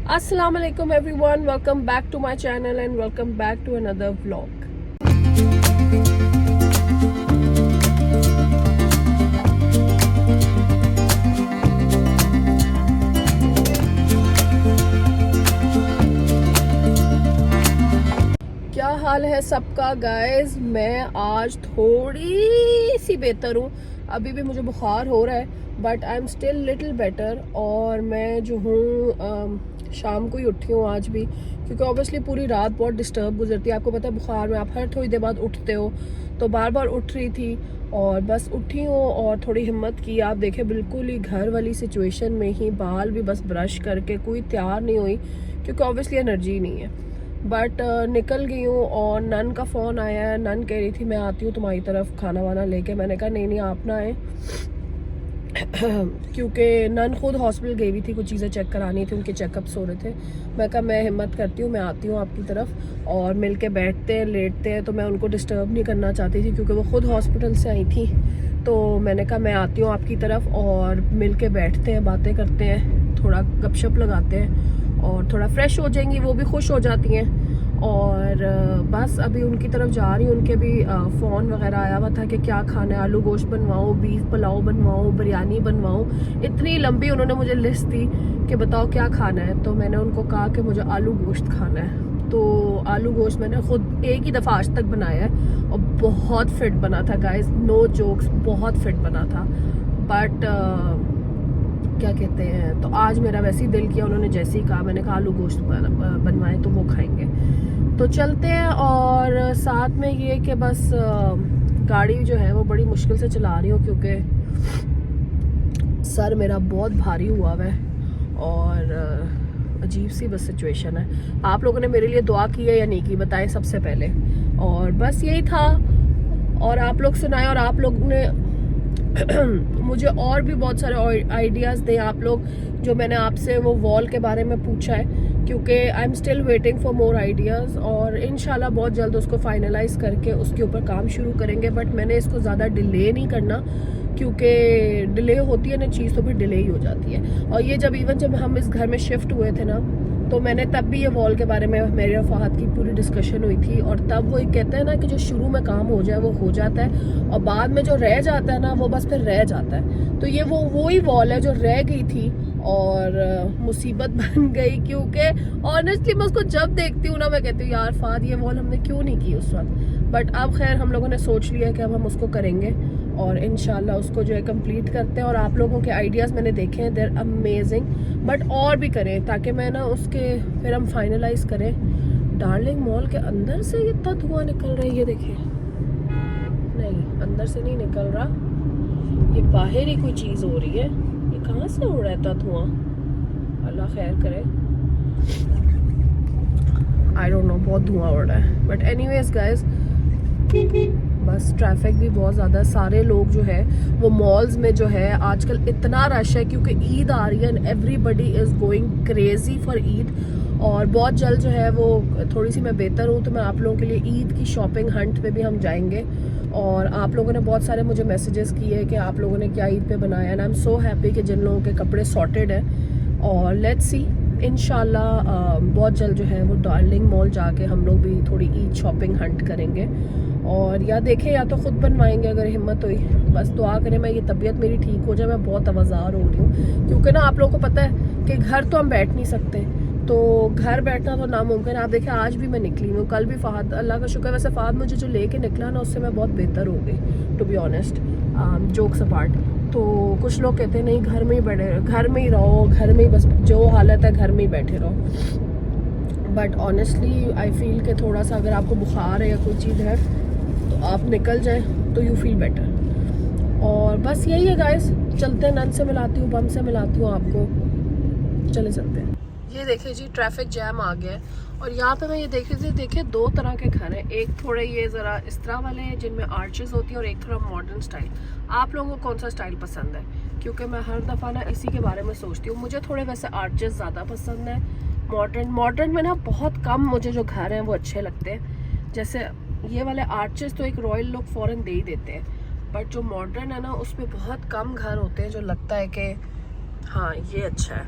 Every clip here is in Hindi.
Assalamualaikum everyone, welcome back to my channel and welcome back to another vlog. क्या हाल है सबका गाइस। मैं आज थोड़ी सी बेहतर हूँ। अभी भी मुझे बुखार हो रहा है but I am still little better. और मैं जो हूँ शाम को ही उठी हूँ आज भी, क्योंकि ऑब्वियसली पूरी रात बहुत डिस्टर्ब गुजरती है। आपको पता है बुखार में आप हर थोड़ी देर बाद उठते हो, तो बार बार उठ रही थी और बस उठी हूँ और थोड़ी हिम्मत की। आप देखें बिल्कुल ही घर वाली सिचुएशन में ही, बाल भी बस ब्रश करके, कोई तैयार नहीं हुई क्योंकि ऑब्वियसली एनर्जी नहीं है। बट निकल गई हूँ और नन का फ़ोन आया है। नन कह रही थी मैं आती हूँ तुम्हारी तरफ खाना वाना लेके। मैंने कहा नहीं आप ना आए क्योंकि नन खुद हॉस्पिटल गई हुई थी, कुछ चीज़ें चेक करानी थी, उनके चेकअप्स हो रहे थे। मैं कहा मैं हिम्मत करती हूँ, मैं आती हूँ आपकी तरफ और मिल के बैठते हैं लेटते हैं। तो मैं उनको डिस्टर्ब नहीं करना चाहती थी क्योंकि वो खुद हॉस्पिटल से आई थी। तो मैंने कहा मैं आती हूँ आपकी तरफ और मिल के बैठते हैं, बातें करते हैं, थोड़ा गपशप लगाते हैं और थोड़ा फ्रेश हो जाएंगी, वो भी खुश हो जाती हैं। और बस अभी उनकी तरफ जा रही हूँ। उनके भी फ़ोन वगैरह आया हुआ था कि क्या खाना है, आलू गोश्त बनवाओ, बीफ पुलाव बनवाओ, बिरयानी बनवाओ। इतनी लंबी उन्होंने मुझे लिस्ट दी कि बताओ क्या खाना है। तो मैंने उनको कहा कि मुझे आलू गोश्त खाना है। तो आलू गोश्त मैंने खुद एक ही दफ़ा आज तक बनाया है और बहुत फिट बना था गाइस, नो जोक्स, बहुत फिट बना था। बट क्या कहते हैं, तो आज मेरा वैसे ही दिल किया, उन्होंने जैसे ही कहा मैंने कहा आलू गोश्त बनवाए तो वो खाएंगे। तो चलते हैं। और साथ में ये कि बस गाड़ी जो है वो बड़ी मुश्किल से चला रही हूँ क्योंकि सर मेरा बहुत भारी हुआ है और अजीब सी बस सिचुएशन है। आप लोगों ने मेरे लिए दुआ की है या नहीं की बताएं सबसे पहले। और बस यही था। और आप लोग सुनाएं और आप लोग ने मुझे और भी बहुत सारे आइडियाज़ दें आप लोग, जो मैंने आपसे वो वॉल के बारे में पूछा है, क्योंकि I am still waiting for more ideas. और इंशाल्लाह बहुत जल्द उसको फाइनलाइज करके उसके ऊपर काम शुरू करेंगे। बट मैंने इसको ज़्यादा डिले नहीं करना क्योंकि डिले होती है ना चीज़ तो फिर डिले ही हो जाती है। और ये जब हम इस घर में शिफ्ट हुए थे ना, तो मैंने तब भी ये वॉल के बारे में मेरे और फहद की पूरी डिस्कशन हुई थी। और तब वो कहते हैं ना कि जो शुरू में काम हो जाए वो हो जाता है और बाद में जो रह जाता है ना वो बस फिर रह जाता है। तो ये वो ही वॉल है जो रह गई थी और मुसीबत बन गई। क्योंकि ऑनेस्टली मैं उसको जब देखती हूँ ना मैं कहती हूँ यार फहद ये वॉल हमने क्यों नहीं की उस वक्त। बट अब खैर हम लोगों ने सोच लिया कि अब हम उसको करेंगे और इंशाल्लाह उसको जो है कंप्लीट करते हैं। और आप लोगों के आइडियाज़ मैंने देखे हैं, देयर अमेजिंग। बट और भी करें ताकि मैं ना उसके फिर हम फाइनलाइज करें। डार्लिंग मॉल के अंदर से इतना धुआं निकल रहा है, ये देखिए। नहीं अंदर से नहीं निकल रहा, ये बाहर ही कोई चीज़ हो रही है। ये कहाँ से उड़ रहा है इतना धुआं, अल्लाह खैर करे। आई डोंट नो, बहुत धुआं उड़ रहा है। बट एनीवेज गाइज, बस ट्रैफिक भी बहुत ज़्यादा। सारे लोग जो है वो मॉल्स में जो है आजकल इतना रश है क्योंकि ईद आ रही है and everybody is going crazy for Eid. और बहुत जल्द जो है वो थोड़ी सी मैं बेहतर हूँ तो मैं आप लोगों के लिए ईद की शॉपिंग हंट पे भी हम जाएंगे। और आप लोगों ने बहुत सारे मुझे मैसेजेस किए कि आप लोगों ने क्या ईद पे बनाया and I am so happy कि जिन लोगों के कपड़े सॉर्टेड हैं। और लेट्स सी इंशाल्लाह बहुत जल्द जो है वो डार्लिंग मॉल जाके हम लोग भी थोड़ी ईद शॉपिंग हंट करेंगे। और या देखें या तो ख़ुद बनवाएंगे अगर हिम्मत हुई। बस दुआ करें मैं ये तबीयत मेरी ठीक हो जाए। मैं बहुत आवाज़ार हो रही हूँ क्योंकि ना आप लोगों को पता है कि घर तो हम बैठ नहीं सकते, तो घर बैठना तो नामुमकिन है। आप देखें आज भी मैं निकली हूँ, कल भी फहद, अल्लाह का शुक्र वैसे फहद मुझे जो लेके निकला ना उससे मैं बहुत बेहतर हो गई to be honest, jokes apart. तो कुछ लोग कहते हैं नहीं घर में ही बैठे, घर में ही रहो, घर में ही बस जो हालत है घर में ही बैठे रहो। बट ऑनेस्टली आई फील कि थोड़ा सा अगर आपको बुखार है या कोई चीज़ है तो आप निकल जाएं तो यू फील बेटर। और बस यही है गाइस, चलते हैं। नन से मिलाती हूँ, बम से मिलाती हूँ आपको, चले चलते हैं। ये देखिए जी ट्रैफिक जैम आ गया है और यहाँ पे मैं ये देख रही थी, देखिए दो तरह के घर हैं। एक थोड़े ये ज़रा इस तरह वाले हैं जिनमें आर्चेस होती हैं और एक थोड़ा मॉडर्न स्टाइल। आप लोगों को कौन सा स्टाइल पसंद है? क्योंकि मैं हर दफ़ा ना इसी के बारे में सोचती हूँ। मुझे थोड़े वैसे आर्चेस ज़्यादा पसंद है। मॉडर्न में ना बहुत कम मुझे जो घर हैं वो अच्छे लगते हैं। जैसे ये वाले आर्चेस तो एक रॉयल लुक फ़ौरन दे ही देते हैं, बट जो मॉडर्न है ना उसमें बहुत कम घर होते हैं जो लगता है कि हाँ ये अच्छा है।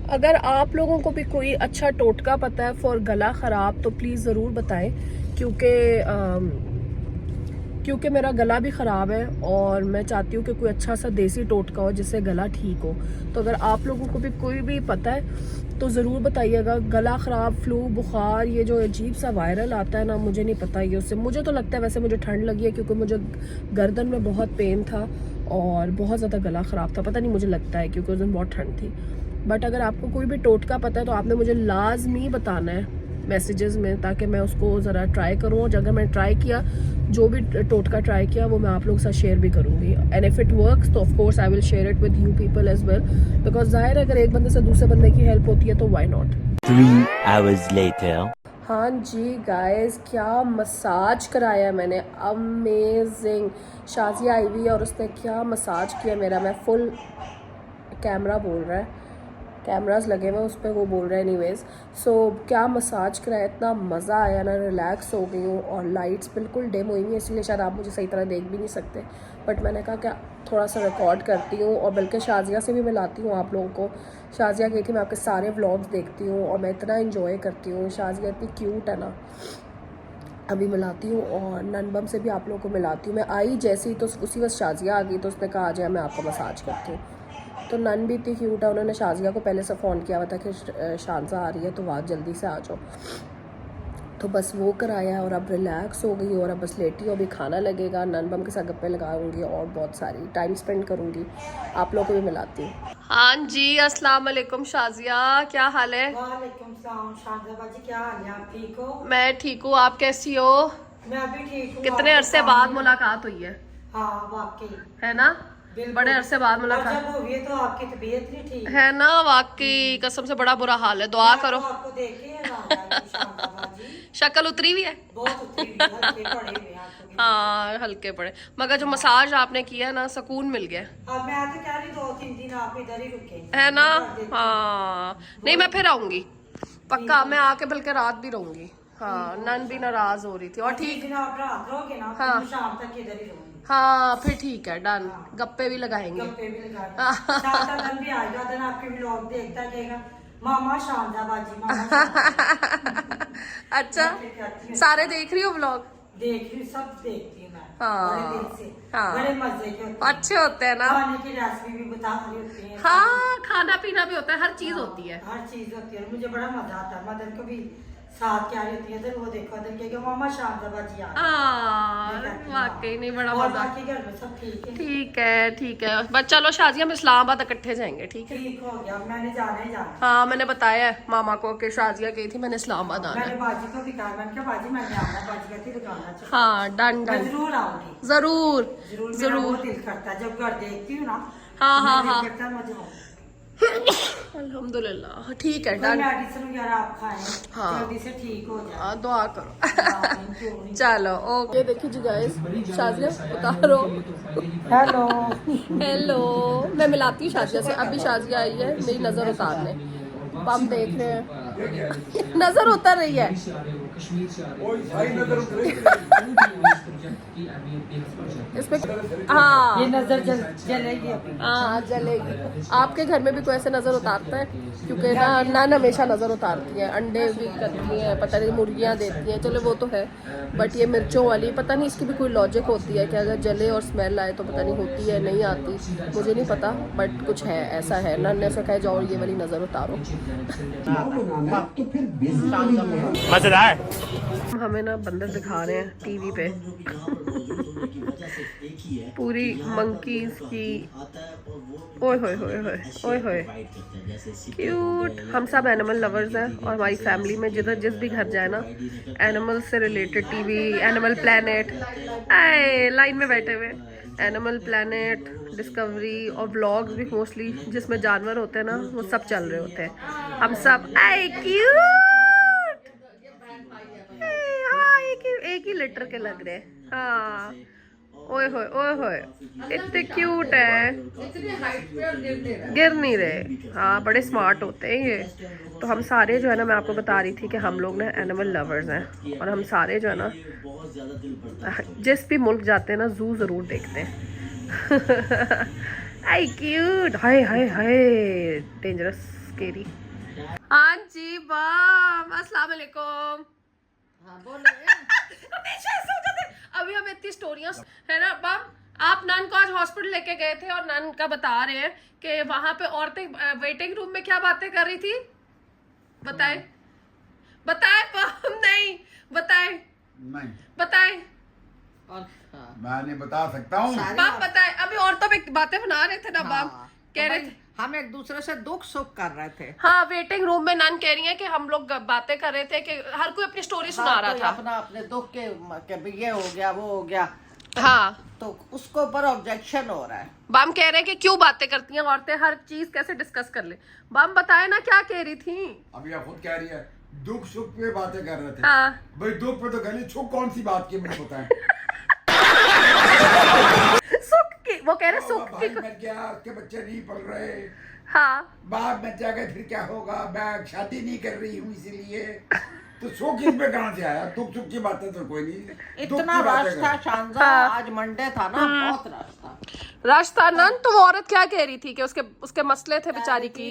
अगर आप लोगों को भी कोई अच्छा टोटका पता है फॉर गला ख़राब तो प्लीज़ ज़रूर बताएं, क्योंकि मेरा गला भी ख़राब है और मैं चाहती हूँ कि कोई अच्छा सा देसी टोटका हो जिससे गला ठीक हो। तो अगर आप लोगों को भी कोई भी पता है तो ज़रूर बताइएगा। गला ख़राब, फ्लू, बुखार, ये जो अजीब सा वायरल आता है ना, मुझे नहीं पता ये उससे, मुझे तो लगता है वैसे मुझे ठंड लगी है क्योंकि मुझे गर्दन में बहुत पेन था और बहुत ज़्यादा गला ख़राब था। पता नहीं, मुझे लगता है क्योंकि उस दिन बहुत ठंड थी। बट अगर आपको कोई भी टोटका पता है तो आपने मुझे लाजमी बताना है मैसेजेस में, ताकि मैं उसको ज़रा ट्राई करूँ। और अगर मैं ट्राई किया, जो भी टोटका ट्राई किया वो मैं आप लोगों के साथ शेयर भी करूँगी। एंड इफ़ इट वर्क्स तो of course I will share it with you people as well, because ज़ाहिर है अगर एक बंदे से दूसरे बंदे की हेल्प होती है तो व्हाई नॉट। 3 hours later. हाँ जी गाइस, क्या मसाज कराया मैंने, अमेजिंग। शाजिया आई हुई है और उसने क्या मसाज किया मेरा। मैं फुल कैमरा बोल रहा है, कैमरास लगे हुए उस पर, वो बोल रहे हैं एनीवेज। सो क्या मसाज कराया, इतना मज़ा आया ना, रिलैक्स हो गई हूँ। और लाइट्स बिल्कुल डिम हुई हैं इसलिए शायद आप मुझे सही तरह देख भी नहीं सकते, बट मैंने कहा क्या थोड़ा सा रिकॉर्ड करती हूँ और बल्कि शाजिया से भी मिलाती हूँ आप लोगों को। शाजिया गई थी, मैं आपके सारे व्लॉग्स देखती हूँ और मैं इतना इंजॉय करती हूँ। शाजिया इतनी क्यूट है ना, अभी मिलाती हूँ। और ननबम से भी आप लोगों को मिलाती हूँ। मैं आई जैसे ही तो उसी वक्त शाजिया आ गई, तो उसने कहा आ जाए मैं आपको मसाज करती हूँ। तो नन भी इतनी क्यूट है, उन्होंने शाजिया को पहले से फ़ोन किया हुआ था कि शानजा आ रही है तो वहाँ जल्दी से आ जाओ। तो बस वो कराया और अब रिलैक्स हो गई और अब बस लेटी हूँ। अभी खाना लगेगा, ननबम के साथ गप्पे लगाऊंगी और बहुत सारी टाइम स्पेंड करूंगी। आप लोगों को भी मिलाती हूँ। हाँ जी, अस्सलाम वालेकुम शाजिया, क्या हाल है? वालेकुम सलाम शारदा बाजी, क्या हाल है? आप ठीक हो? मैं ठीक हूँ, आप कैसी हो? मैं भी ठीक हूँ। कितने अरसे बाद मुलाकात हुई है? हाँ वाकई, है ना, बड़े अरसे बाद मुलाकात जब हुई है तो आपकी तबीयत नहीं ठीक है ना, वाकई कसम से बड़ा बुरा हाल है। दुआ करो। आपको देखे शारदा बाजी शक्ल उतरी हुई है, बहुत उतरी हुई है, हल्के पड़े हुए हैं आपको। हाँ हल्के पड़े, मगर जो मसाज आपने किया ना, सुकून मिल गया। अब मैं तो कह रही 2-3 दिन आप इधर ही रुके है ना, हाँ नहीं मैं फिर आऊंगी पक्का, मैं आके बल्कि रात भी रहूंगी। हाँ, नन भी नाराज हो रही थी और ठीक, आप रात रहोगे ना, हाँ। तो शाम तक इधर ही रहूंगी। हाँ फिर ठीक है, डन। गप्पे भी लगाएंगे। गप्पे भी लगा शारदा दिन भी आएगा, दिन आपके व्लॉग देखता रहेगा, मामा शारदा बाजी, मामा शारदा। अच्छा, सारे देख रही हो व्लॉग? देख रही हूँ, सब देखती हूँ मैं। हाँ, बड़े दिल से, हाँ। बड़े मजे के होते हैं। अच्छे होते हैं ना, खाने की रेसिपी भी बता रही होती है। हाँ खाना पीना भी होता है, हर चीज होती है। हर चीज होती है, मुझे बड़ा मजा आता है। मदर को भी साथ क्या रही होती है, इधर वो देखो, इधर कहेगा मामा शारदा बाजी आ गई। वाकई नहीं, बड़ा और मजा। बाकी घर में सब ठीक है? ठीक है, ठीक है, बस चलो शाजिया, हम इस्लामाबाद इकट्ठे जाएंगे, ठीक है? ठीक हो गया, मैंने जाना ही जाना। हाँ मैंने बताया है मामा को कि शाजिया गई थी, मैंने इस्लामाबाद आना मैंने है। बाजी को भी कहा, मैंने कहा बाजी मैंने आना, बाजी कहती दुकान चाहिए। हाँ डन मैं डन, जरूर आऊंगी, जरूर जरूर। मेरा जरूर। बहुत दिल करता है जब घर देखती हूँ ना। हाँ, हाँ, मेरा हाँ। दिल करता है मैं जाऊँ। अल्हम्दुलिल्लाह, ठीक है कोई डन। मेडिसिन वगैरह आप खाएं, हाँ। जल्दी से ठीक हो जाए। हाँ दुआ करो। हाँ, चलो ओके, देखिए जी गाइस, शाजिया उतारो। हेलो। हेलो, मैं मिलाती हूँ शाजिया से। अभी शाजिया आई है मेरी नजर उतारने, हम देख रहे हैं नजर उतर रही है। इसमें हाँ, ये नजर जलेगी अभी। हाँ जलेगी। आपके घर में भी कोई ऐसे नज़र उतारता है? क्योंकि ना नन हमेशा नज़र उतारती है, अंडे भी करती हैं, पता नहीं मुर्गियाँ देती हैं, चलो वो तो है, बट ये मिर्चों वाली पता नहीं इसकी भी कोई लॉजिक होती है कि अगर जले और स्मेल आए तो पता नहीं होती है नहीं आती, मुझे नहीं पता, बट कुछ है, ऐसा है। नन ने ऐसा कहा जाओ ये वाली नज़र उतारो। मजेदार। हमें ना बंदर दिखा रहे हैं टीवी पे, पूरी मंकीज की, ओए होए होए होए ओए होए, क्यूट। हम सब एनिमल लवर्स हैं और हमारी फैमिली में जिधर जिस भी घर जाए ना, एनिमल से रिलेटेड टीवी, एनिमल प्लेनेट, आए लाइन में बैठे हुए, एनिमल प्लेनेट, डिस्कवरी और व्लॉग्स भी मोस्टली जिसमें जानवर होते हैं ना, वो सब चल रहे होते हैं। हम सब आए क्यूट, हाँ एक ही लीटर के लग रहे हैं। हाँ ओए होए इतने क्यूट है, गिर नहीं रहे। हाँ बड़े स्मार्ट होते हैं ये। तो हम सारे जो है ना, मैं आपको बता रही थी कि हम लोग ना एनिमल लवर्स हैं और हम सारे जो है ना जिस भी मुल्क जाते हैं ना, जू ज़रूर देखते हैं। आई क्यूट, हाय हाय हाय, डेंजरस स्केरी। हाँ जी बम, अस्सलाम वालेकुम। हाँ बोले। हमेशा ऐसे हो जाते हैं। अभी हम इतनी स्टोरियां है ना बम, आप नन को आज हॉस्पिटल लेके गए थे और नन का बता रहे हैं कि वहां पे औरतें वेटिंग रूम में क्या बातें कर रही थी, बताए बताए बम, नहीं बताए, नहीं बताए मैं नहीं बता सकता हूँ। बम, बताए। अभी औरतों पे बातें बना रहे थे ना बम, कह रहे थे हम एक दूसरे से दुख सुख कर रहे थे। हाँ, वेटिंग रूम में नन कह रही है कि हम लोग बातें कर रहे थे कि हर कोई अपनी स्टोरी सुना रहा था अपना अपने दुख के भी ये हो गया वो हो गया, हाँ। तो उसके ऊपर ऑब्जेक्शन हो रहा है। बम कह रहे हैं कि क्यों बातें करती हैं औरतें, हर चीज कैसे डिस्कस कर ले। बम बताए ना क्या कह रही थी। अभी आप खुद कह रही है दुख सुख पे बातें कर रहे थे। हाँ। भाई दुख पे तो गली सुख कौन सी बात की मुझे बताएं। सुख की, वो कह रहे सुख भाई की। मर गया, उसके बच्चे नहीं पल रहे, हाँ, बाप बच जाएगा फिर क्या होगा, मैं शादी नहीं कर रही हूँ इसीलिए। तो सुख इसमें कहाँ से आया, दुख सुख की बातें तो कोई नहीं। दुख इतना की बातें रश था कर। शानदार। हाँ। आज मंडे था ना, बहुत रश था। राजस्थान तो वो औरत क्या कह रही थी कि उसके मसले थे बेचारी की।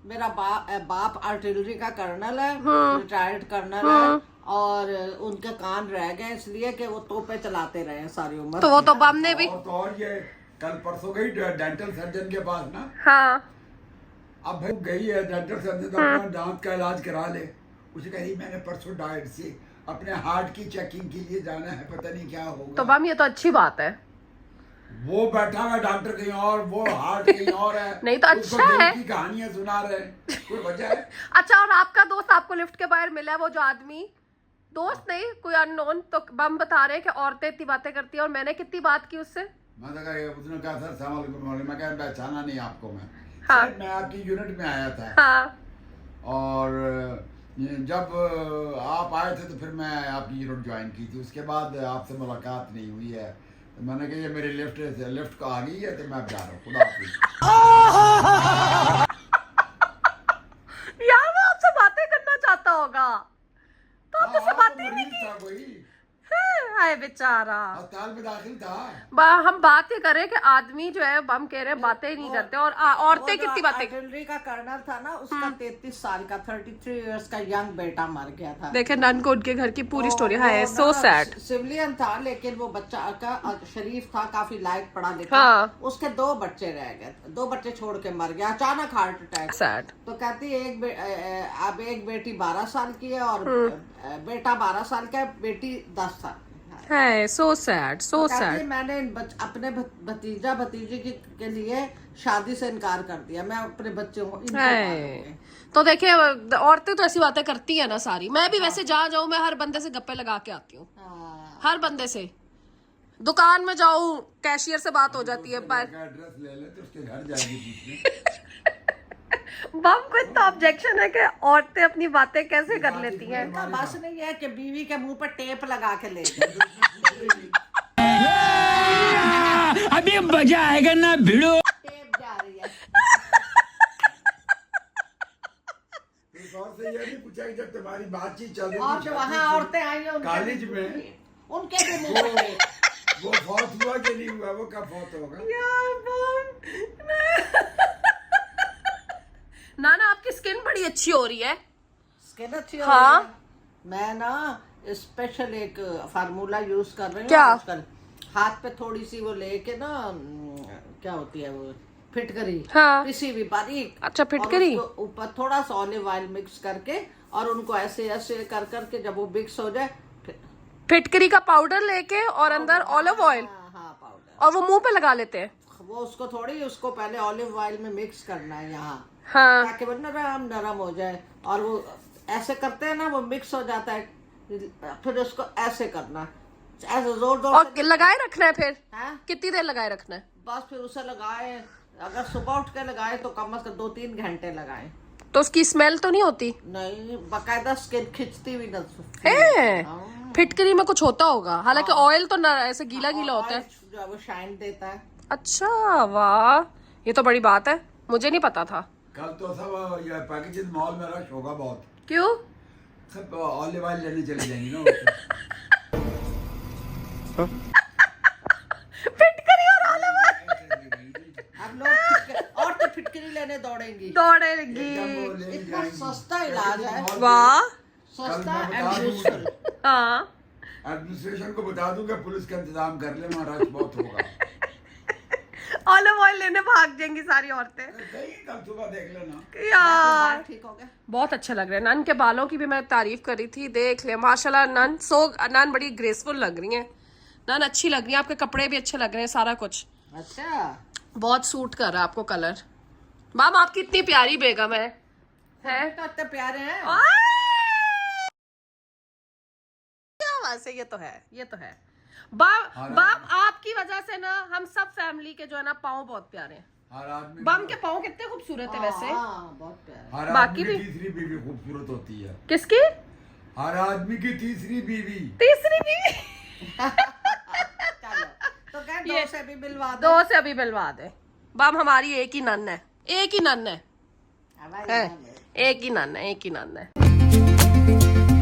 मेरा बाप आर्टिलरी का कर्नल है, रिटायर्ड कर्नल है, और उनके कान रह गए इसलिए कि वो तोपे चलाते रहे सारी उम्र। तो वो तो बम ने भी, और ये कल परसों गई डेंटल सर्जन के पास ना। हाँ। अब भाई गई है डेंटल सर्जन तो अपना दांत का इलाज करा ले। उसे कह रही मैंने परसों डाइट से अपने हार्ट की चेकिंग के लिए जाना है, पता नहीं क्या होगा। तो बम ये तो अच्छी बात है। वो बैठा हुआ डॉक्टर कहीं और, वो हार्ट कहीं और है। नहीं तो उसको अच्छा दिल है। की कहानियां सुना रहे हैं, कोई वजह है? अच्छा, और आपका दोस्त आपको लिफ्ट के बाहर मिला है, वो जो आदमी, दोस्त नहीं कोई अननोन, तो बम बता रहे हैं कि औरतें इतनी बातें करती हैं और मैंने कितनी बात की उससे। मैं तो कहा, उसने कहा सर सलाम वालेकुम, मैं कहा पहचाना नहीं आपको मैं। हाँ। सर मैं आपकी यूनिट में आया था। हाँ। और जब आप आए थे तो फिर मैं आपकी यूनिट ज्वाइन की थी, उसके बाद आपसे मुलाकात नहीं हुई है। तो मैंने कहा ये मेरी लिफ्ट को आ गई है तो मैं अब जा रहा हूँ, खुदा हाफिज़। यार वो आपसे बातें करना चाहता होगा तो आप उससे बातें नहीं की। था कोई हाय बेचारा, अस्पताल में दाखिल था। हम बात ये करें कि आदमी जो है, बम कह रहे हैं बातें ही नहीं करते और औरतें कितनी बातें। आर्टिलरी का कर्नल था ना, उसका 33 साल का 33 इयर्स का यंग बेटा मर गया था। देखे नन को उनके घर की पूरी स्टोरी है, वो सो ना सैड। सिविलियन था लेकिन वो बच्चा का शरीफ था, काफी लायक पढ़ा लिखा। हाँ। उसके 2 बच्चे रह गए, 2 बच्चे छोड़ के मर गया अचानक हार्ट अटैक। सैड। तो कहती अब एक बेटी 12 साल की है और बेटा 12 साल का है, बेटी 10 साल की है। सो सैड, सो कहती सैड। मैंने अपने भतीजा भतीजी के लिए शादी से इनकार कर दिया, मैं अपने बच्चों को इनको पालूंगी। तो देखिए औरतें तो ऐसी बातें करती है ना सारी। मैं भी वैसे जहाँ जाऊँ मैं हर बंदे से गप्पे लगा के आती हूँ, हर बंदे से। दुकान में जाऊँ कैशियर से बात हो जाती है, एड्रेस ले ले तो उसके घर जाएगी पूछने। बम को इतना ऑब्जेक्शन है कि औरतें अपनी बातें कैसे कर लेती हैं। इनका बस नहीं है कि बीवी के मुंह पर टेप लगा के ले अभी मजा आएगा ना भिड़ो। टेप जा रही है। और से ये नहीं पूछा कि जब तुम्हारी बातचीत चल रही और जो वहाँ औरतें आई हैं कॉलेज में, उनके भी मुंह पर टेप। वो फौत हुआ कि नहीं हुआ, वो कब फौत होगा? ना आपकी स्किन बड़ी अच्छी हो रही है। स्किन अच्छी हो हाँ। रही है। मैं ना स्पेशल एक फार्मूला यूज कर रही हूँ क्या? आजकल। हाथ पे थोड़ी सी वो लेके ना क्या होती है वो फिटकरी, हाँ। पिसी हुई बारीक। अच्छा, फिटकरी। और उसको ऊपर थोड़ा सा ऑलिव ऑयल मिक्स करके और उनको ऐसे ऐसे कर करके जब वो मिक्स हो जाए, फिटकरी का पाउडर लेके और अंदर ऑलिव ऑयल, हाँ पाउडर, और वो मुंह पे लगा लेते हैं। वो उसको थोड़ी उसको पहले ऑलिव ऑयल में मिक्स करना है यहाँ, हाँ। ताकि वो नरम हो जाए। और वो ऐसे करते हैं ना, वो मिक्स हो जाता है, फिर उसको ऐसे करना, ऐसे जोर जोर और लगाए रखना है फिर? हाँ? कितनी देर लगाए रखना है? बस फिर उसे लगाए, अगर सुबह उठ के लगाए तो कम से कम 2-3 घंटे लगाए। तो उसकी स्मेल तो नहीं होती? नहीं, बाकायदा स्किन खिंचती हुई न है। फिटकरी में कुछ होता होगा, हालांकि ऑयल तो ना ऐसे गीला गीला होता है। जो है वो शाइन देता है। अच्छा, वाह, ये तो बड़ी बात है, मुझे नहीं पता था। कल तो सब ये पैकेजेस मॉल में रश होगा बहुत। क्यों? सब ऑलिव ऑयल लेने चले जाएंगे ना। फिटकरी और ऑलिव ऑयल। अब लोग और तो फिटकरी ले लेने दौड़ेंगी। दौड़ेगी। एकदम वो ले इतना जाएंगी। सस्ता इलाज है। वाह। सस्ता कल मैं एंड बता दूं। यूजफुल। हाँ एडमिनिस्ट्रेशन को बता दूं कि पुलिस का इंतजाम कर ले, वहाँ रश बहुत होगा। ऑलिव ऑयल लेने भाग जाएंगी सारी औरतें कहीं कल सुबह देख लेना। यार। ठीक हो गया। बहुत अच्छा लग रहा है। नन के बालों की भी मैं तारीफ करी थी, देख ले माशाल्लाह। नन बड़ी ग्रेसफुल लग रही है। नन अच्छी लग रही है, आपके कपड़े भी अच्छे लग रहे हैं, सारा कुछ अच्छा बहुत सूट कर रहा है आपको कलर। मैम आपकी इतनी प्यारी बेगम है तो इतने प्यारे हैं। क्या बात है, ये तो है, ये तो है। बाप आपकी वजह से ना हम सब फैमिली के जो है ना पाँव बहुत प्यारे हैं। हर आदमी बम के पाँव कितने खूबसूरत है वैसे। हाँ बहुत प्यारे। हर बाकी आदमी भी- की तीसरी बीवी खूबसूरत होती है। किसकी हर आदमी की तीसरी बीवी। तीसरी बीवी? चलो तो क्या ये- दो से भी मिलवा दो। दो से अभी मिलवा दे। बम हमारी एक ही नन है, एक ही नन है, हमारी है। नन है। एक ही नन है, एक ही नन है।